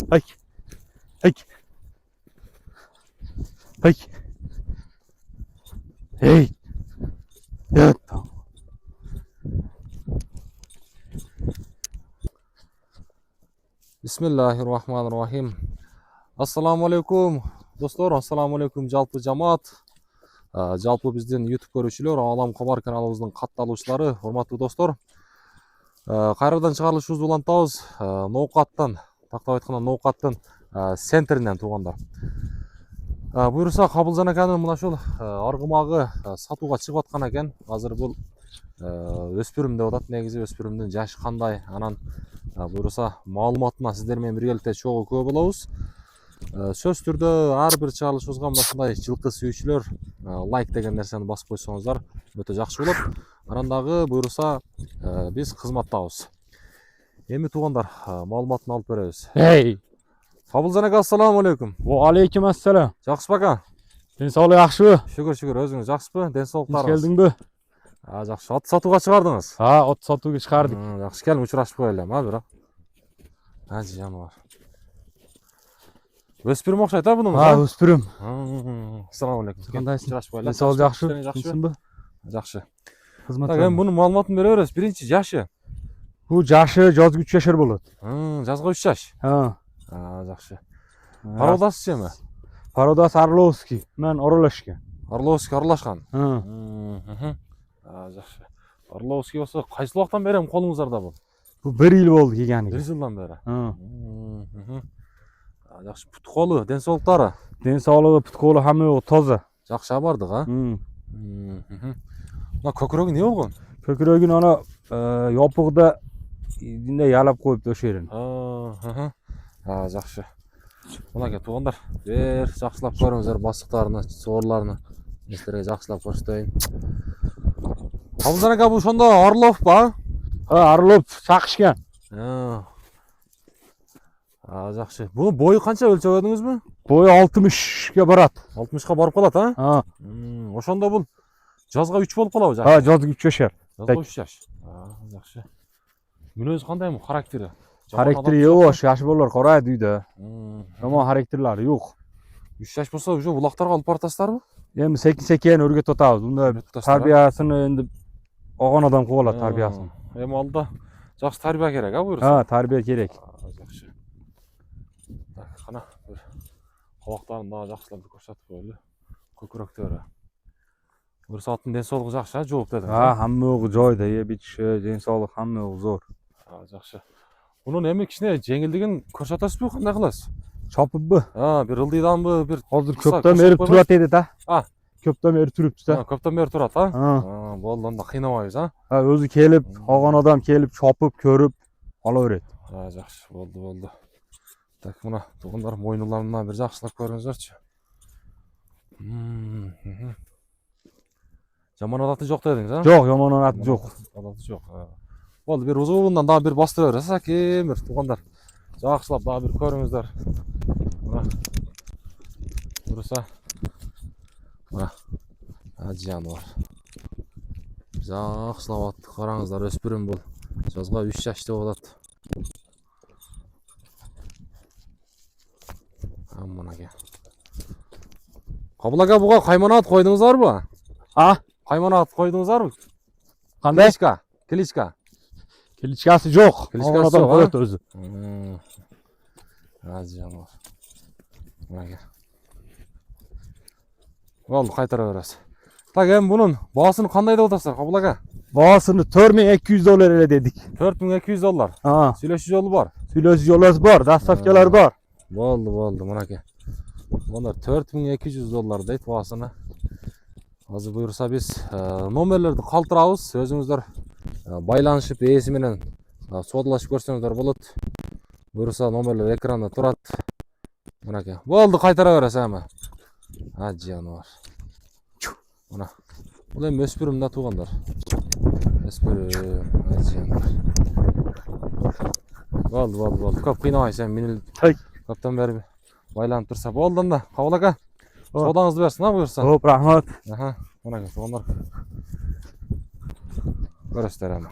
Ay. Ay. Ay. Hey. Evet. Bismillahirrahmanirrahim. Assalamu alaikum dostlar, assalamu alaikum жалпы жамаат. Жалпы биздин YouTube көрүүчүлөр, Алам Кабар каналыбыздын катталуучулары, урматтуу достор. Кайрадан чыгарылышыбызды улантабыз. Ноокаттан, тактап айтканда Ноокаттын центринен туугандар. Буюрса Кабылжан аканын мына ушул аргымагы сатууга чыгып аткан экен. Азыр бул өспүрүм деп атат. Негизи өспүрүмдүн жашы кандай, анан буюрса маалыматына сиздер менен биргеликте чогуу көп болобуз. Сөз түрдө ар бир чыгарылышыбызга мындай жылкы сүйүүчүлөр лайк деген нерсени басып койсоңуздар өтө жакшы болот. Анан дагы буюрса биз кызматтабыз. Эми туугандар, маалыматын алып беребиз. Hey. Кабылжан ака, ассаламу алейкум. Wa aleykum assalam. Жакшысызбы ака? Ден соолук жакшыбы? Шүгүр, өзүңүз жакшысызбы? Ден соолуктарыңыз? Келдиңби? Жакшы. Ат сатууга чыгардыңыз? От сатууга чыгардык. Жакшы, келип учурашып коелу, бирок. Жаныбар. Өспүрүм окшойт бунуңуз? Өспүрүм. Ассаламу алейкум. Кандайсың? Учурашып коелу. Ден соолук жакшы? Жакшыбы? Жакшы. Кызмат. Так, эми мунун маалыматын бере беребиз. Биринчи жашы. Бул жашы жазгы 3 жашар болот. Жазгы 3 жаш. Жакшы. Пародасы эми? Пародасы Орловский менен аралашкан. Орловский аралашкан. Жакшы. Орловский болсо кайсы убактан бери колуңуздарда бул? Бул 1 эл болду келгени. 1 жылдан бери. Жакшы. Пут колу, ден соолуктары? Ден соолугу, пут колу хамы тоза. Жакшы абардык, Мына көкүрөгү эмне болгон? Көкүрөгүн ана ёпугда инде ялап коюпту ошо жерин. Жакшы. Мына туугандар, бир жакшылап көрүңүздөр бастыктарыны, соорларыны. Сиздерге жакшылап көрсөтөйүн. Кабылжан ака, бул ошондо Орловпу? Орлов чакышкан. Жакшы. Бунун бою канча өлчөгөдүңүзбү? Бою 60га барат. 60га барып калат, Ошондо бул жазга 3 болуп калабы жак? Жазгы 3 жашар. Жазга 3 жаш. Жакшы. Мүнөзү кандаймы, характери? Характери жок, жашы болор карайт үйдө. Жаман характерлери жок. 3 жаш болсо, уже улактарга алып баратасыздарбы? Эми секин өргөтүп атабыз. Мында тарбиясын энди огон адам кылып алат тарбиясын. Эми алда жакшы тарбия керек, буюрса? Тарбия керек. Жакшы. Так, кана бир кабактарын дагы жакшылап көрсөтүп коелу. Көкүрөктөрү. Буюрса аттын ден соолугу жакшы, жооп дедиңиз. Хаммагы жойдо, бич ден соолук хаммагы зор. Жакшы. Мунун эми кичине жеңилдигин көрсөтөсүзбү, кандай кыласыз? Чопупбу? Бир ылдыйданбы, бир Азыр көптөн бери турат эди да. Көптөн бери турупту да. Көптөн бери турат, Болду, анда кыйнабайбыз, Өзү келип, огон адам келип, чопуп, көрүп ала берет. Жакшы, болду. Так, мына туугандар мойнуларына бир жакшылап көрүңүздөрчү. Жаман адаты жок дедиңиз, Жок, жаман адаты жок. Адаты жок. Болду, бир узундан дагы бир бастыра бересиз, аким бир туугандар. Жакшылап дагы бир көрүңүздөр. Мына. Буюрса. Мына. Жаныбар. Жакшылап аттык, караңыздар, өспүрүм бул. Жазга 3 жаш деп атат. Мына. Кабыл ака, буга кайманат койдуңуздарбы? Кайманат койдуңуздарбы? Кандай? Кличка. Кличкасы жок. Кличкасы адам коет өзү. Жаныбар. Мына. Болду, кайтара бересиз. Так, эми бунун баасын кандай деп атасыздар, Кабыл ака? Баасыны $4200 эле дедик. $4200. Сүйлөшүү жолу бар. Сүйлөшүү жолу бар, доставкалар бар. Болду, мынакей. Мына $4200 дейт баасыны. Азыр буюрса биз номерлерди калтырабыз. Өзүңүздөр байланышып ээси менен соодалашып көрсөңүздөр болот. Буюрса номерлер экранда турат. Мынакей. Болду, кайтара бересиз эми. Жаныбар. Мына. Бул эми өспүрүм да туугандар. Өспүрүм. Болду. Көп кыйнабайсыз эми мени. Көптөн бери байланып турса болду анда. Кабыл ака. Соодаңызды берсин, буюрса. Рахмат. Мынакей туугандар. Көрөсүздөр эми.